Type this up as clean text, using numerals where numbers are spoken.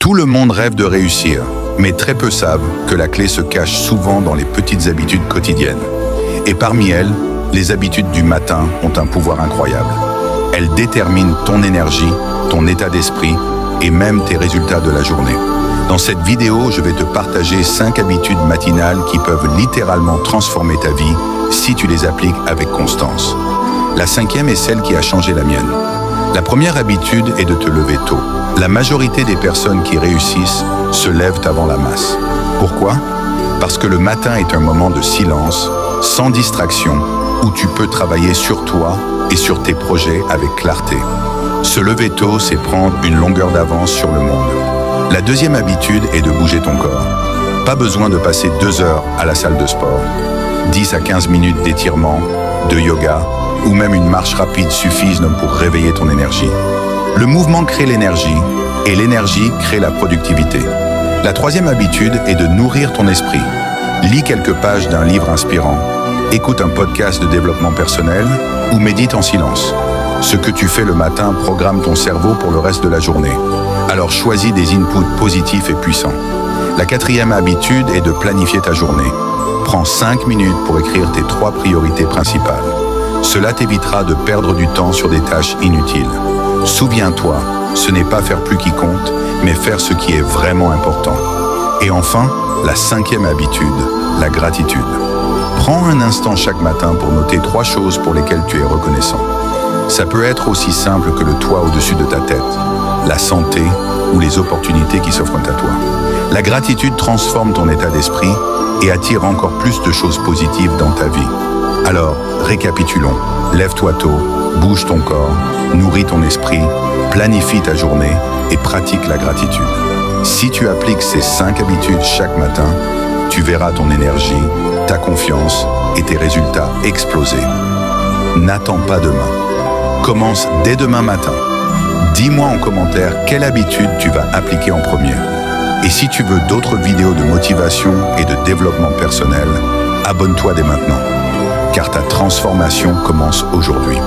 Tout le monde rêve de réussir, mais très peu savent que la clé se cache souvent dans les petites habitudes quotidiennes. Et parmi elles, les habitudes du matin ont un pouvoir incroyable. Elles déterminent ton énergie, ton état d'esprit et même tes résultats de la journée. Dans cette vidéo, je vais te partager 5 habitudes matinales qui peuvent littéralement transformer ta vie si tu les appliques avec constance. La 5e est celle qui a changé la mienne. La première habitude est de te lever tôt. La majorité des personnes qui réussissent se lèvent avant la masse. Pourquoi? Parce que le matin est un moment de silence, sans distraction, où tu peux travailler sur toi et sur tes projets avec clarté. Se lever tôt, c'est prendre une longueur d'avance sur le monde. La deuxième habitude est de bouger ton corps. Pas besoin de passer 2 heures à la salle de sport. 10 à 15 minutes d'étirement, de yoga ou même une marche rapide suffisent pour réveiller ton énergie. Le mouvement crée l'énergie et l'énergie crée la productivité. La troisième habitude est de nourrir ton esprit. Lis quelques pages d'un livre inspirant, écoute un podcast de développement personnel ou médite en silence. Ce que tu fais le matin programme ton cerveau pour le reste de la journée. Alors choisis des inputs positifs et puissants. La 4e habitude est de planifier ta journée. Prends 5 minutes pour écrire tes 3 priorités principales. Cela t'évitera de perdre du temps sur des tâches inutiles. Souviens-toi, ce n'est pas faire plus qui compte, mais faire ce qui est vraiment important. Et enfin, la 5e habitude, la gratitude. Prends un instant chaque matin pour noter 3 choses pour lesquelles tu es reconnaissant. Ça peut être aussi simple que le toit au-dessus de ta tête, la santé ou les opportunités qui s'offrent à toi. La gratitude transforme ton état d'esprit et attire encore plus de choses positives dans ta vie. Alors, récapitulons. Lève-toi tôt, bouge ton corps, nourris ton esprit, planifie ta journée et pratique la gratitude. Si tu appliques ces 5 habitudes chaque matin, tu verras ton énergie, ta confiance et tes résultats exploser. N'attends pas demain. Commence dès demain matin. Dis-moi en commentaire quelle habitude tu vas appliquer en premier. Et si tu veux d'autres vidéos de motivation et de développement personnel, abonne-toi dès maintenant, car ta transformation commence aujourd'hui.